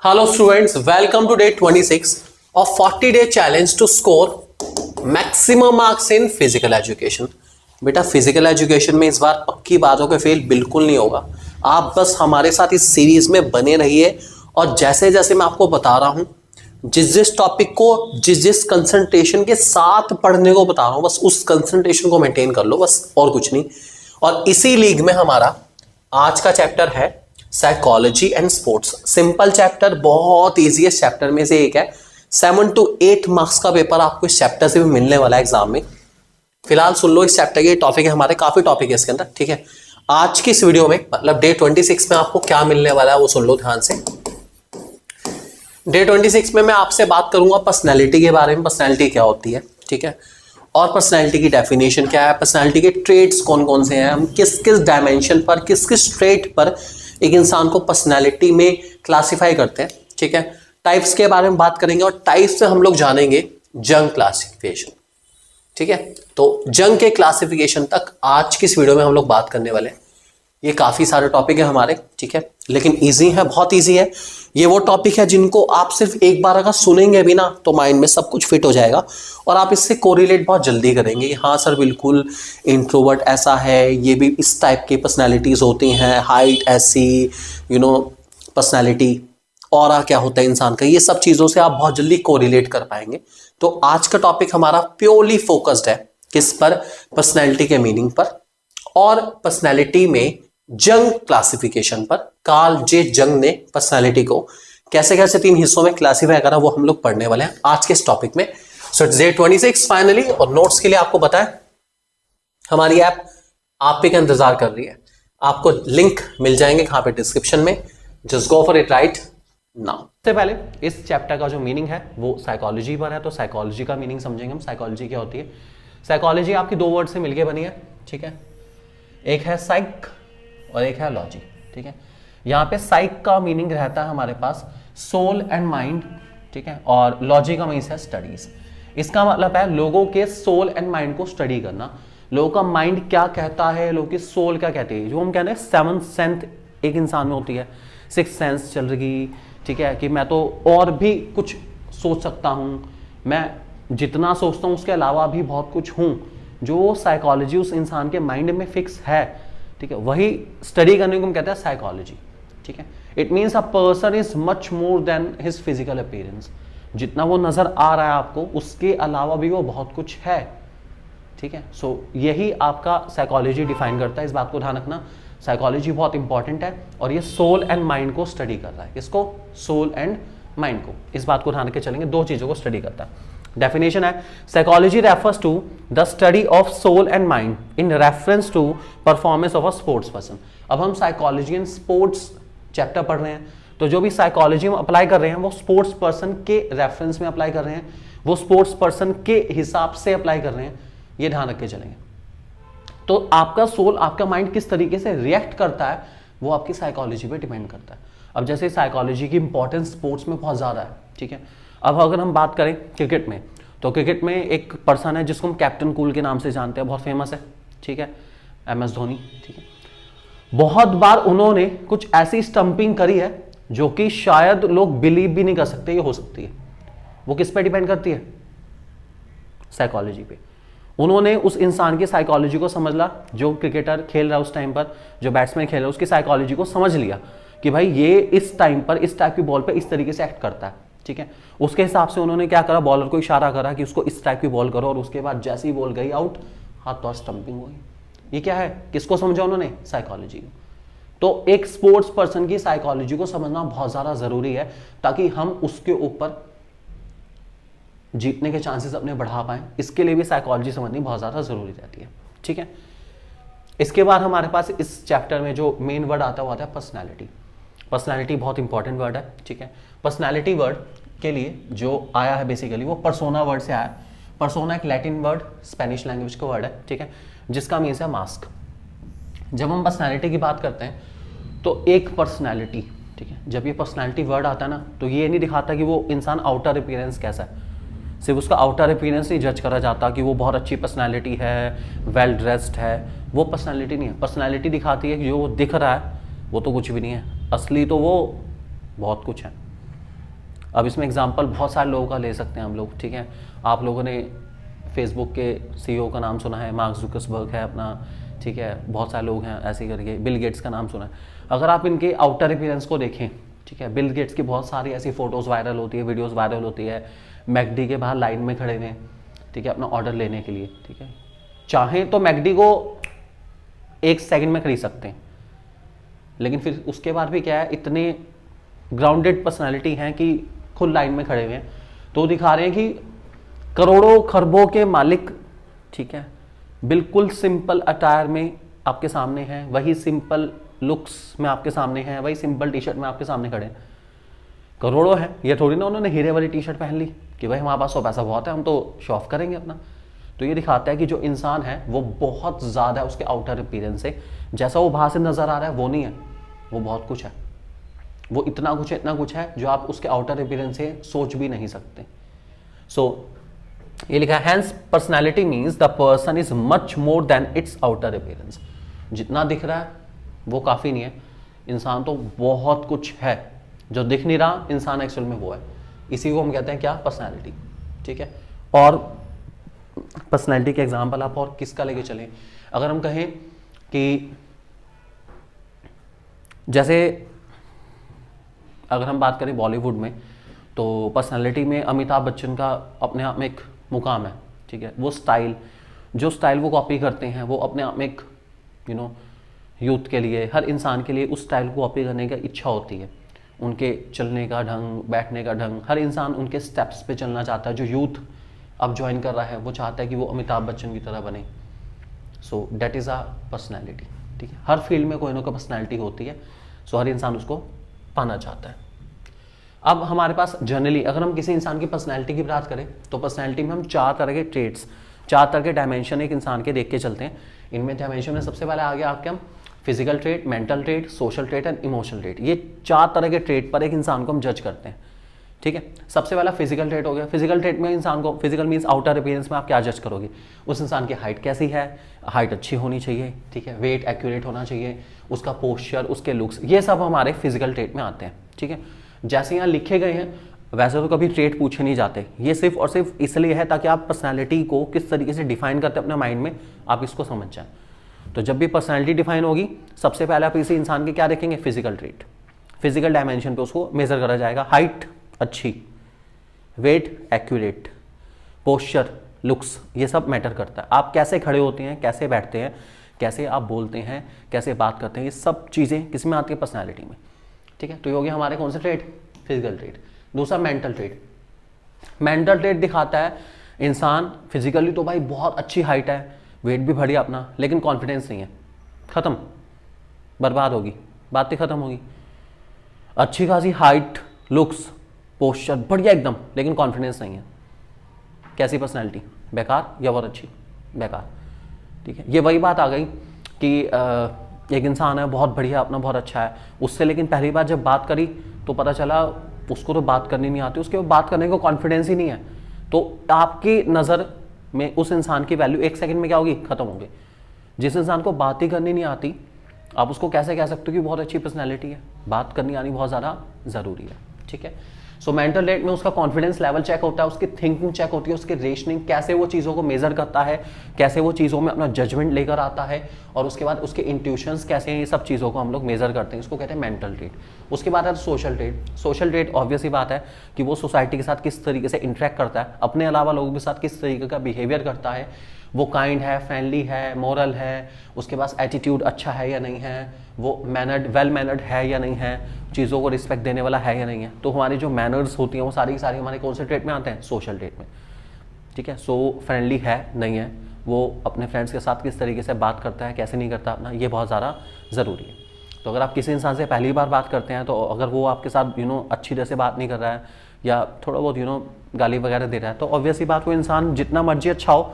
Hello students, welcome to day 26 of 40-day challenge to score maximum marks in physical education। बेटा physical education में इस बार पक्की बातों के फेल बिल्कुल नहीं होगा। आप बस हमारे साथ इस सीरीज में बने रहिए और जैसे जैसे मैं आपको बता रहा हूं, जिस टॉपिक को जिस कंसंट्रेशन के साथ पढ़ने को बता रहा हूं, बस उस कंसंट्रेशन को मेंटेन कर लो, बस और कुछ नहीं। और इसी लीग में हमारा आज का चैप्टर है psychology and sports. Simple chapter, बहुत इजीएस्ट चैप्टर में से एक है। 7 to 8 मार्क्स का पेपर आपको इस चैप्टर से भी मिलने वाला है एग्जाम में। फिलहाल सुन लो, इस चैप्टर के टॉपिक है हमारे, काफी टॉपिक है इसके अंदर, ठीक है। आज की इस वीडियो में मतलब डे 26 में आपको क्या मिलने वाला है वो सुन लो ध्यान से। डे 26 में मैं आपसे बात करूंगा पर्सनैलिटी के बारे में, पर्सनैलिटी क्या होती है, ठीक है, और पर्सनैलिटी की डेफिनेशन क्या है, पर्सनैलिटी के ट्रेट्स कौन कौन से हैं, हम किस किस डायमेंशन पर, किस किस ट्रेट पर एक इंसान को पर्सनैलिटी में क्लासिफाई करते हैं, ठीक है। टाइप्स के बारे में बात करेंगे और टाइप्स से हम लोग जानेंगे जंग क्लासिफिकेशन, ठीक है। तो जंग के क्लासिफिकेशन तक आज की इस वीडियो में हम लोग बात करने वाले हैं। ये काफी सारे टॉपिक है हमारे, ठीक है, लेकिन इजी है, बहुत इजी है। ये वो टॉपिक है जिनको आप सिर्फ एक बार अगर सुनेंगे भी ना तो माइंड में सब कुछ फिट हो जाएगा और आप इससे कोरिलेट बहुत जल्दी करेंगे कि हाँ सर बिल्कुल इंट्रोवर्ट ऐसा है, ये भी इस टाइप की पर्सनालिटीज होती हैं, हाइट ऐसी, पर्सनालिटी, ऑरा क्या होता है इंसान का, ये सब चीज़ों से आप बहुत जल्दी कोरिलेट कर पाएंगे। तो आज का टॉपिक हमारा प्योरली फोकस्ड है किस पर, पर्सनैलिटी के मीनिंग पर और पर्सनैलिटी में जंग क्लासिफिकेशन पर। कार्ल जे जंग ने पर्सनालिटी को कैसे कैसे 3 हिस्सों में क्लासिफाई करा वो हम लोग पढ़ने वाले हैं आज के इस टॉपिक में। सो इट्स डे 26 फाइनली, और नोट्स के लिए आपको पता है हमारी ऐप आप पे का इंतजार कर रही है। आपको लिंक मिल जाएंगे कहां पे, डिस्क्रिप्शन में। Just go for it right now. सबसे पहले इस चैप्टर का जो मीनिंग है वो साइकोलॉजी पर है, तो साइकोलॉजी का मीनिंग समझेंगे हम। साइकोलॉजी क्या होती है? साइकोलॉजी आपकी 2 वर्ड से मिलकर बनी है, ठीक है। एक है साइक और एक है लॉजी, ठीक है। यहाँ पे साइक का मीनिंग रहता है हमारे पास सोल एंड माइंड, ठीक है, और लॉजी का मीनिंग है स्टडीज। इसका मतलब है लोगों के सोल एंड माइंड को स्टडी करना, लोगों का माइंड क्या कहता है, लोगों की सोल क्या कहती है। जो हम कहते हैं 7th सेंस एक इंसान में होती है, 6th सेंस चल रही, ठीक है, कि मैं तो और भी कुछ सोच सकता हूँ, मैं जितना सोचता हूँ उसके अलावा भी बहुत कुछ हूँ। जो साइकोलॉजी उस इंसान के माइंड में फिक्स है, ठीक है, वही स्टडी करने को हम कहते हैं साइकोलॉजी, ठीक है। It means a person is much more then his physical appearance. जितना वो नजर आ रहा है आपको उसके अलावा भी वो बहुत कुछ है, ठीक है। सो यही आपका साइकोलॉजी डिफाइन करता है, इस बात को ध्यान रखना। साइकोलॉजी बहुत इंपॉर्टेंट है और ये सोल एंड माइंड को स्टडी कर रहा है। किसको? सोल एंड माइंड को। इस बात को ध्यान रख के चलेंगे, 2 चीजों को स्टडी करता है। डेफिनेशन है psychology refers to the study of soul and mind in reference to performance of a sports person. अब हम साइकोलॉजी एंड स्पोर्ट्स चैप्टर पढ़ रहे हैं, तो जो भी साइकोलॉजी हम अप्लाई कर रहे हैं वो स्पोर्ट्स पर्सन के रेफरेंस में अप्लाई कर रहे हैं, वो स्पोर्ट्स पर्सन के हिसाब से अप्लाई कर रहे हैं, ये ध्यान रख के चलेंगे। तो आपका सोल, आपका माइंड किस तरीके से रिएक्ट करता है वो आपकी साइकोलॉजी पे डिपेंड करता है। अब जैसे साइकोलॉजी की इंपॉर्टेंस स्पोर्ट्स में बहुत ज़्यादा है, ठीक है। अब अगर हम बात करें क्रिकेट में, तो क्रिकेट में एक पर्सन है जिसको हम कैप्टन कूल के नाम से जानते हैं, बहुत फेमस है, ठीक है, MS धोनी, ठीक है। बहुत बार उन्होंने कुछ ऐसी स्टंपिंग करी है जो कि शायद लोग बिलीव भी नहीं कर सकते ये हो सकती है। वो किस पे डिपेंड करती है? साइकोलॉजी पे। उन्होंने उस इंसान की साइकोलॉजी को समझ ला, जो क्रिकेटर खेल रहा है उस टाइम पर, जो बैट्समैन खेल रहा है उसकी साइकोलॉजी को समझ लिया कि भाई ये इस टाइम पर इस टाइप की बॉल पे इस तरीके से एक्ट करता है, ठीक है। उसके हिसाब से उन्होंने क्या करा, बॉलर को इशारा करा कि उसको इस टाइप की बॉल करो, और उसके बाद जैसे ही बॉल गई आउट, हाथ तो स्टंपिंग हो गई। ये क्या है? किसको समझा उन्होंने? साइकोलॉजी को। तो एक स्पोर्ट्स पर्सन की साइकोलॉजी को समझना बहुत ज्यादा जरूरी है ताकि हम उसके ऊपर जीतने के चांसेस अपने बढ़ा पाएं। इसके लिए भी साइकोलॉजी समझनी बहुत ज्यादा जरूरी रहती है, ठीक है। इसके बाद हमारे पास इस चैप्टर में जो मेन वर्ड आता है वो आता है पर्सनैलिटी। पर्सनैलिटी बहुत इंपॉर्टेंट वर्ड है, ठीक है। पर्सनैलिटी वर्ड के लिए जो आया है बेसिकली वो पर्सोना वर्ड से आया है। पर्सोना एक लैटिन वर्ड, स्पेनिश लैंग्वेज का वर्ड है, ठीक है, जिसका मीन्स है मास्क। जब हम पर्सनैलिटी की बात करते हैं तो एक पर्सनैलिटी, ठीक है, जब ये पर्सनैलिटी वर्ड आता है ना तो ये नहीं दिखाता कि वो इंसान आउटर अपीयरेंस कैसा है, सिर्फ उसका आउटर अपीयरेंस नहीं जज करा जाता कि वो बहुत अच्छी पर्सनैलिटी है, वेल ड्रेस्ड है, वो पर्सनैलिटी नहीं है। पर्सनैलिटी दिखाती है कि जो वो दिख रहा है वो तो कुछ भी नहीं है, असली तो वो बहुत कुछ है, अब इसमें एग्जांपल बहुत सारे लोगों का ले सकते हैं हम लोग, ठीक है। आप लोगों ने फेसबुक के सीईओ का नाम सुना है, मार्क जुकरबर्ग है अपना, ठीक है, बहुत सारे लोग हैं ऐसे करके, बिल गेट्स का नाम सुना है। अगर आप इनके आउटर अपीयरेंस को देखें, ठीक है, बिल गेट्स की बहुत सारी ऐसी फोटोज़ वायरल होती है, वीडियोज़ वायरल होती है, मैकडी के बाहर लाइन में खड़े हुए, ठीक है, अपना ऑर्डर लेने के लिए, ठीक है। चाहें तो मैकडी को 1 सेकंड में खरीद सकते हैं, लेकिन फिर उसके बाद भी क्या है, इतने ग्राउंडेड पर्सनालिटी हैं कि खुद लाइन में खड़े हुए हैं, तो दिखा रहे हैं कि करोड़ों खरबों के मालिक, ठीक है, बिल्कुल सिंपल अटायर में आपके सामने हैं, वही सिंपल लुक्स में आपके सामने हैं, वही सिंपल टी शर्ट में आपके सामने खड़े हैं। करोड़ों हैं, ये थोड़ी ना उन्होंने हीरे वाली टी शर्ट पहन ली कि भाई हमारे पास 100 पैसा बहुत है, हम तो शो ऑफ करेंगे अपना। तो ये दिखाता है कि जो इंसान है वो बहुत ज़्यादा है उसके आउटर अपीयरेंस से, जैसा वो बाहर से नज़र आ रहा है वो नहीं है, वो बहुत कुछ है, वो इतना कुछ है, इतना कुछ है जो आप उसके आउटर अपीयरेंस से सोच भी नहीं सकते। सो ये लिखा है, hence personality means the person is much more than its outer appearance. जितना दिख रहा है वो काफ़ी नहीं है, इंसान तो बहुत कुछ है, जो दिख नहीं रहा इंसान एक्चुअल में वो है। इसी को हम कहते हैं क्या, पर्सनैलिटी, ठीक है। और पर्सनैलिटी के एग्जाम्पल आप और किसका लेके चलें, अगर हम कहें कि जैसे अगर हम बात करें बॉलीवुड में, तो पर्सनैलिटी में अमिताभ बच्चन का अपने आप में एक मुकाम है, ठीक है। वो स्टाइल, जो स्टाइल वो कॉपी करते हैं, वो अपने आप में एक यूथ के लिए, हर इंसान के लिए उस स्टाइल को कॉपी करने की इच्छा होती है। उनके चलने का ढंग, बैठने का ढंग, हर इंसान उनके स्टेप्स पे चलना चाहता है। जो यूथ अब ज्वाइन कर रहा है वो चाहता है कि वो अमिताभ बच्चन की तरह बने। सो डेट इज़ अ पर्सनैलिटी, ठीक है। हर फील्ड में कोई ना कोई पर्सनैलिटी होती है, सो हर इंसान उसको पाना चाहता है। अब हमारे पास जनरली अगर हम किसी इंसान की पर्सनैलिटी की बात करें, तो पर्सनैलिटी में हम 4 तरह के ट्रेड्स, 4 तरह के डायमेंशन एक इंसान के देख के चलते हैं। इनमें डायमेंशन में सबसे पहले आ गया आपके हम physical trade, mental trade, social trade and emotional trade. ये 4 तरह के ट्रेड पर एक इंसान को हम जज करते हैं, ठीक है। सबसे पहला फिजिकल ट्रेड हो गया। फिजिकल ट्रेड में इंसान को, फिजिकल मीन्स आउटर अपीयरेंस में आप क्या जज करोगे, उस इंसान की हाइट कैसी है, हाइट अच्छी होनी चाहिए, ठीक है, वेट एक्यूरेट होना चाहिए, उसका पोस्चर, उसके लुक्स, ये सब हमारे फिजिकल ट्रेड में आते हैं, ठीक है। जैसे यहाँ लिखे गए हैं वैसे तो कभी ट्रेड पूछे नहीं जाते, ये सिर्फ और सिर्फ इसलिए है ताकि आप पर्सनैलिटी को किस तरीके से डिफाइन करते हैं अपने माइंड में, आप इसको समझ जाएं। तो जब भी पर्सनैलिटी डिफाइन होगी, सबसे पहले आप इसी इंसान के क्या देखेंगे, फिजिकल ट्रेट, फिजिकल डायमेंशन पे उसको मेजर करा जाएगा। हाइट अच्छी, वेट एक्यूरेट, पोस्चर, लुक्स, ये सब मैटर करता है। आप कैसे खड़े होते हैं, कैसे बैठते हैं, कैसे आप बोलते हैं, कैसे बात करते हैं, ये सब चीज़ें किस में आती है, पर्सनैलिटी में, ठीक है। तो ये हो गया हमारे कौन से ट्रेड, फिजिकल ट्रेड। दूसरा मेंटल ट्रेड। मेंटल ट्रेड दिखाता है इंसान फिजिकली तो भाई बहुत अच्छी हाइट है, वेट भी बढ़िया अपना, लेकिन कॉन्फिडेंस नहीं है, खत्म, बर्बाद होगी, बातें खत्म होगी। अच्छी खासी हाइट, लुक्स, पोस्चर बढ़िया एकदम, लेकिन कॉन्फिडेंस नहीं है, कैसी पर्सनैलिटी, बेकार या बहुत अच्छी, बेकार, ठीक है। ये वही बात आ गई कि एक इंसान है बहुत बढ़िया अपना, बहुत अच्छा है, उससे लेकिन पहली बार जब बात करी तो पता चला उसको तो बात करनी नहीं आती, उसके बात करने का कॉन्फिडेंस ही नहीं है, तो आपकी नज़र में उस इंसान की वैल्यू 1 सेकंड में क्या होगी, खत्म होगी। जिस इंसान को बात ही करनी नहीं आती, आप उसको कैसे कह सकते हो कि बहुत अच्छी पर्सनैलिटी है, बात करनी आनी बहुत ज़्यादा ज़रूरी है, ठीक है। सो मेंटल रेट में उसका कॉन्फिडेंस लेवल चेक होता है, उसकी थिंकिंग चेक होती है, उसकी रीजनिंग, कैसे वो चीज़ों को मेजर करता है, कैसे वो चीज़ों में अपना जजमेंट लेकर आता है, और उसके बाद उसके इंट्यूशंस कैसे हैं, ये सब चीज़ों को हम लोग मेजर करते हैं, इसको कहते हैं मेंटल रेट। उसके बाद है social rate. Social rate obvious ही बात है कि वो सोसाइटी के साथ किस तरीके से इंटरेक्ट करता है, अपने अलावा लोगों के साथ किस तरीके का बिहेवियर करता है, वो काइंड है, फ्रेंडली है, मोरल है, उसके पास एटीट्यूड अच्छा है या नहीं है, वो मैनर्ड, वेल मैनर्ड है या नहीं है, चीज़ों को रिस्पेक्ट देने वाला है या नहीं है। तो हमारी जो मैनर्स होती हैं वो सारी की सारी हमारे कौन से ट्रेट में आते हैं, सोशल ट्रेट में, ठीक है। सो फ्रेंडली है नहीं है, वो अपने फ्रेंड्स के साथ किस तरीके से बात करता है, कैसे नहीं करता अपना, ये बहुत ज़्यादा ज़रूरी है। तो अगर आप किसी इंसान से पहली बार बात करते हैं, तो अगर वो आपके साथ अच्छी तरह से बात नहीं कर रहा है या थोड़ा बहुत गाली वगैरह दे रहा है, तो ऑब्वियस ही बात, वो इंसान जितना मर्जी अच्छा हो,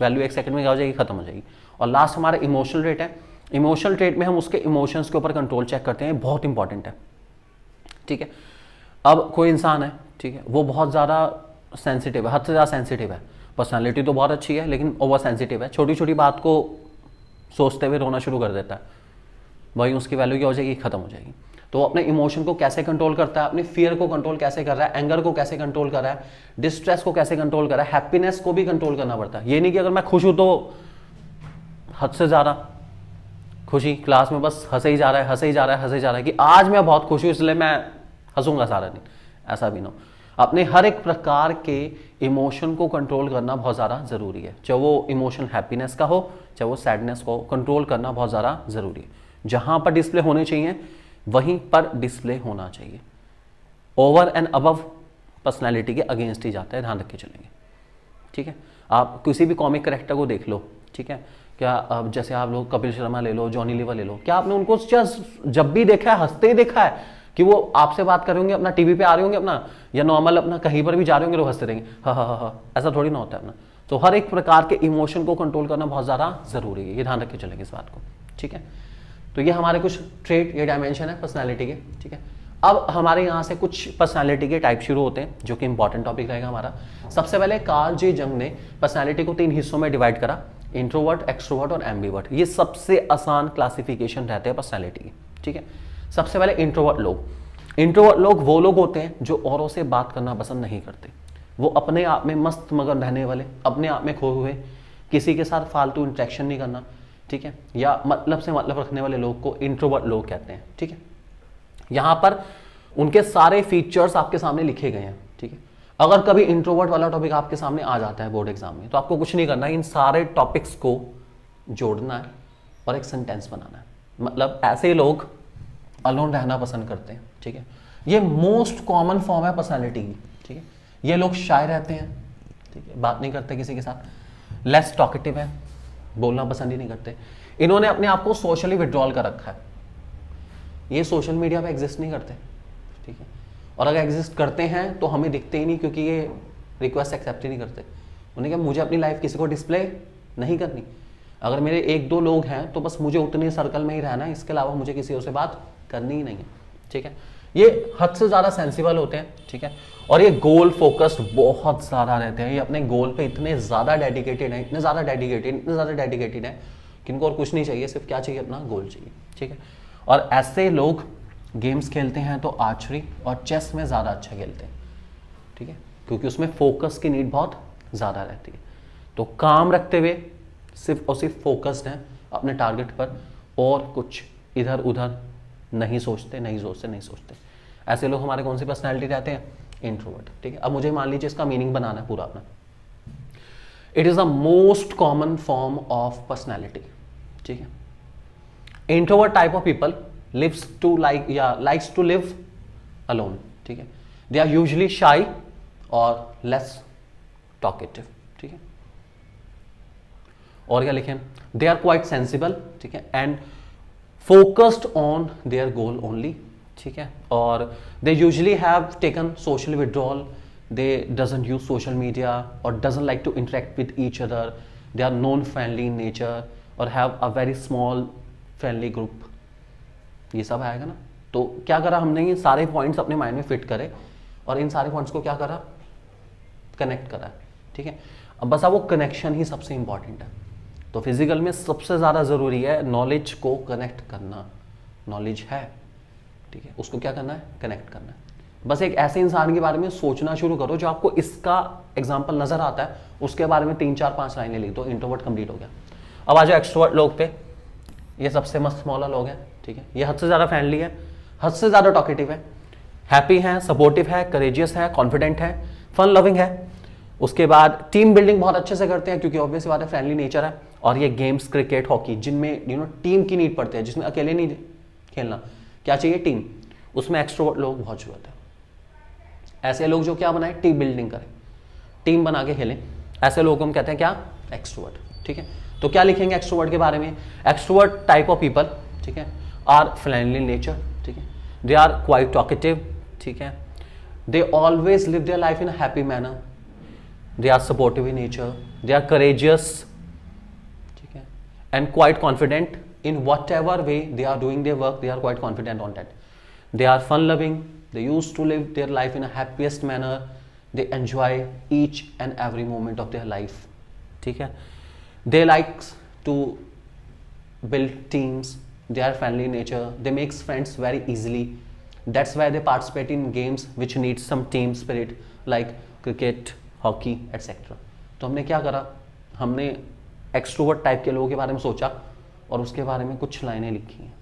वैल्यू 1 सेकंड में क्या हो जाएगी, खत्म हो जाएगी। और लास्ट हमारा इमोशनल रेट है। इमोशनल रेट में हम उसके इमोशंस के ऊपर कंट्रोल चेक करते हैं, बहुत इंपॉर्टेंट है, ठीक है। अब कोई इंसान है, ठीक है, वो बहुत ज़्यादा सेंसिटिव है, हद से ज़्यादा सेंसिटिव है, पर्सनालिटी तो बहुत अच्छी है लेकिन ओवर सेंसिटिव है, छोटी छोटी बात को सोचते हुए रोना शुरू कर देता है, वही उसकी वैल्यू क्या हो जाएगी, खत्म हो जाएगी। तो वो अपने इमोशन को कैसे कंट्रोल करता है, अपने फियर को कंट्रोल कैसे कर रहा है, एंगर को कैसे कंट्रोल कर रहा है, डिस्ट्रेस को कैसे कंट्रोल कर रहा है, हैप्पीनेस को भी कंट्रोल करना पड़ता है। ये नहीं कि अगर मैं खुश हूं तो हद से ज्यादा खुशी, क्लास में बस हंसे ही जा रहा है, हंसे ही जा रहा है, हंसे ही जा रहा है कि आज मैं बहुत खुश हूं इसलिए मैं हंसूंगा सारा दिन, ऐसा भी ना हो। अपने हर एक प्रकार के इमोशन को कंट्रोल करना बहुत ज़्यादा ज़रूरी है, चाहे वो इमोशन हैप्पीनेस का हो चाहे वो सैडनेस को कंट्रोल करना बहुत ज़्यादा ज़रूरी है। जहाँ पर डिस्प्ले होने चाहिए वहीं पर डिस्प्ले होना चाहिए। ओवर एंड अबव पर्सनैलिटी के अगेंस्ट ही जाता है, ध्यान रख के चलेंगे, ठीक है। आप किसी भी कॉमिक करेक्टर को देख लो, ठीक है, क्या अब जैसे आप लोग कपिल शर्मा ले लो, जॉनी लीवर ले लो, क्या आपने उनको जब भी देखा है हंसते ही देखा है कि वो आपसे बात कर रहे होंगे, अपना टीवी पे आ रहे होंगे अपना, या नॉर्मल अपना कहीं पर भी जा रहे होंगे तो हंसते रहेंगे, हा हा हा, ऐसा थोड़ी ना होता है अपना। तो हर एक प्रकार के इमोशन को कंट्रोल करना बहुत ज़्यादा ज़रूरी है, ये ध्यान रख के चलेंगे इस बात को, ठीक है। तो ये हमारे कुछ ट्रेट, ये डायमेंशन है पर्सनैलिटी के, ठीक है। अब हमारे यहाँ से कुछ पर्सनैलिटी के टाइप शुरू होते हैं जो कि इंपॉर्टेंट टॉपिक रहेगा हमारा। सबसे पहले कार्ल जे जंग ने पर्सनैलिटी को 3 हिस्सों में डिवाइड करा, इंट्रोवर्ट, एक्सट्रोवर्ट और एम्बीवर्ट। ये सबसे आसान क्लासिफिकेशन रहते हैं पर्सनैलिटी की, ठीक है। सबसे पहले इंट्रोवर्ट लोग। इंट्रोवर्ट लोग वो लोग होते हैं जो औरों से बात करना पसंद नहीं करते, वो अपने आप में मस्त मगन रहने वाले, अपने आप में खोए हुए, किसी के साथ फालतू इंटरेक्शन नहीं करना, ठीक है, या मतलब से मतलब रखने वाले लोग को इंट्रोवर्ट लोग कहते हैं, ठीक है। यहां पर उनके सारे फीचर्स आपके सामने लिखे गए हैं, ठीक है। अगर कभी इंट्रोवर्ट वाला टॉपिक आपके सामने आ जाता है बोर्ड एग्जाम में, तो आपको कुछ नहीं करना है, इन सारे टॉपिक्स को जोड़ना है और एक सेंटेंस बनाना है। मतलब ऐसे लोग अलोन रहना पसंद करते हैं, ठीक है। ये मोस्ट कॉमन फॉर्म है पर्सनैलिटी की, ठीक है। ये लोग शाय रहते हैं, ठीक है, बात नहीं करते किसी के साथ, लेस टॉकेटिव है, बोलना पसंद ही नहीं करते। इन्होंने अपने आप को सोशली विड्रॉल कर रखा है, ये सोशल मीडिया पे एग्जिस्ट नहीं करते, ठीक है। और अगर एग्जिस्ट करते हैं तो हमें दिखते ही नहीं, क्योंकि ये रिक्वेस्ट एक्सेप्ट ही नहीं करते। उन्हें क्या, मुझे अपनी लाइफ किसी को डिस्प्ले नहीं करनी, अगर मेरे 1-2 लोग हैं तो बस मुझे उतने सर्कल में ही रहना है, इसके अलावा मुझे किसी और से बात करनी ही नहीं है, ठीक है। ये हद से ज़्यादा सेंसिबल होते हैं, ठीक है, और ये गोल फोकस्ड बहुत ज़्यादा रहते हैं। ये अपने गोल पे इतने ज़्यादा डेडिकेटेड हैं, इतने ज़्यादा डेडिकेटेड हैं कि इनको और कुछ नहीं चाहिए, सिर्फ क्या चाहिए, अपना गोल चाहिए, ठीक है। और ऐसे लोग गेम्स खेलते हैं तो आर्चरी और चेस में ज़्यादा अच्छा खेलते हैं, ठीक है, क्योंकि उसमें फोकस की नीड बहुत ज़्यादा रहती है। तो काम रखते हुए सिर्फ और सिर्फ फोकस्ड हैं अपने टारगेट पर, और कुछ इधर उधर नहीं सोचते। ऐसे लोग हमारे कौन सी पर्सनैलिटी रहते हैं, इंट्रोवर्ट, ठीक है। अब मुझे मान लीजिए इसका मीनिंग बनाना है पूरा अपना। It is the most common form of personality, ठीक है। Introvert type of people likes to live alone, ठीक है। दे आर यूजुअली शाई और लेस टॉकेटिव, ठीक है। और क्या लिखें, दे आर क्वाइट सेंसिबल, ठीक है, and focused on their goal only, ठीक है। और they usually have taken social withdrawal, they doesn't use social media और doesn't like to interact with each other, they are non friendly in nature और have a very small friendly group. ये सब आएगा ना। तो क्या करा हमने, ये सारे पॉइंट्स अपने माइंड में फिट करे और इन सारे पॉइंट्स को क्या करा, कनेक्ट करा, ठीक है। अब बस अब वो कनेक्शन ही सबसे इंपॉर्टेंट है। तो फिजिकल में सबसे ज़्यादा ज़रूरी है नॉलेज को कनेक्ट करना। नॉलेज है, ठीक है, उसको क्या करना है, कनेक्ट करना है। बस एक ऐसे इंसान के बारे में सोचना शुरू करो जो आपको इसका एग्जाम्पल नजर आता है, उसके बारे में 3-4-5 लाइनें लिख दो, इंट्रोवर्ट कंप्लीट हो गया। अब आ जाओ एक्सट्रोवर्ट लोग पे। ये सबसे मस्त मौला लोग हैं, ठीक है। ये हद से ज़्यादा फ्रेंडली है, हद से ज़्यादा टॉकेटिव है, हैप्पी है, सपोर्टिव है, करेजियस है, कॉन्फिडेंट है, फन लविंग है। उसके बाद टीम बिल्डिंग बहुत अच्छे से करते हैं, क्योंकि ऑब्वियस बात है फ्रेंडली नेचर है। और ये गेम्स, क्रिकेट, हॉकी, जिनमें टीम की नीड पड़ती है, जिसमें अकेले नहीं खेलना, क्या चाहिए, टीम, उसमें एक्सट्रोवर्ट लोग बहुत जरूरत है। ऐसे लोग जो क्या बनाए, टीम बिल्डिंग करें, टीम बना के खेलें, ऐसे लोगों को हम कहते हैं क्या, एक्सट्रोवर्ट, ठीक है। तो क्या लिखेंगे एक्सट्रोवर्ट के बारे में, एक्सट्रोवर्ट टाइप ऑफ पीपल, ठीक है, आर फ्रेंडली नेचर, ठीक है, दे आर क्वाइट टॉकेटिव, ठीक है, they always live their life in a happy manner, they are supportive in nature, they are courageous, ठीक है, and quite confident in whatever way they are doing their work, they are quite confident on that, they are fun loving, they used to live their life in a happiest manner, they enjoy each and every moment of their life, ठीक है। they like to build teams, they are friendly in nature, they makes friends very easily, that's why they participate in games which need some team spirit like cricket, hockey etc. तो हमने क्या करा, हमने extrovert type के लोगों के बारे में सोचा और उसके बारे में कुछ लाइनें लिखी हैं,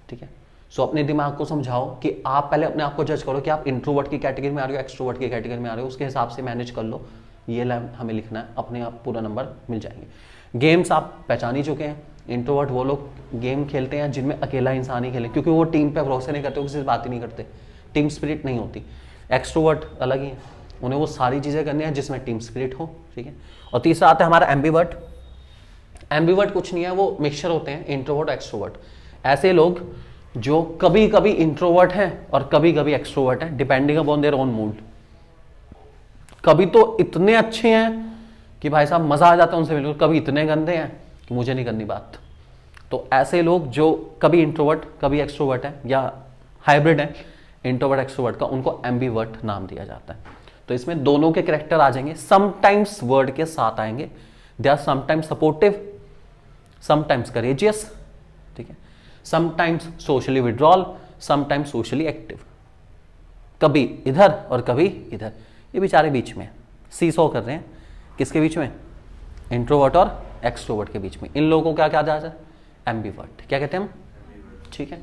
ठीक है। सो अपने दिमाग को समझाओ कि आप पहले अपने आप को जज करो कि आप इंट्रोवर्ट की कैटेगरी में आ रहे हो, एक्सट्रोवर्ट की कैटेगरी में आ रहे हो, उसके हिसाब से मैनेज कर लो, ये लाइन हमें लिखना है, अपने आप पूरा नंबर मिल जाएंगे। गेम्स आप पहचान ही चुके हैं, इंट्रोवर्ट वो लोग गेम खेलते हैं जिनमें अकेला इंसान ही खेले, क्योंकि वो टीम पे भरोसा नहीं करते, वो किसी से बात ही नहीं करते, टीम स्पिरिट नहीं होती। एक्सट्रोवर्ट अलग ही है, उन्हें वो सारी चीज़ें करनी है जिसमें टीम स्पिरिट हो, ठीक है। और तीसरा आता है हमारा एम्बीवर्ट। एम्बीवर्ट कुछ नहीं है, वो मिक्सचर होते हैं इंट्रोवर्ट एक्सट्रोवर्ट। ऐसे लोग जो कभी कभी इंट्रोवर्ट हैं और कभी कभी एक्सट्रोवर्ट हैं, depending upon their own mood. कभी तो इतने अच्छे हैं कि भाई साहब मजा आ जाता है उनसे मिलकर, कभी इतने गंदे हैं कि मुझे नहीं करनी बात। तो ऐसे लोग जो कभी इंट्रोवर्ट कभी एक्सट्रोवर्ट है या हाइब्रिड है इंट्रोवर्ट एक्सट्रोवर्ट का, उनको एम्बीवर्ट नाम दिया जाता है। तो इसमें दोनों के कैरेक्टर आ जाएंगे, समटाइम्स वर्ड के साथ आएंगे, they are sometimes supportive, sometimes courageous, ठीक है, sometimes socially withdrawal, sometimes socially active. कभी इधर और कभी इधर, ये बेचारे बीच में सीसो कर रहे हैं, किसके बीच में, इंट्रोवर्ट और एक्सट्रोवर्ट के बीच में। इन लोगों को क्या कहा जाता है, एम्बीवर्ट। क्या कहते हैं हम, ठीक है।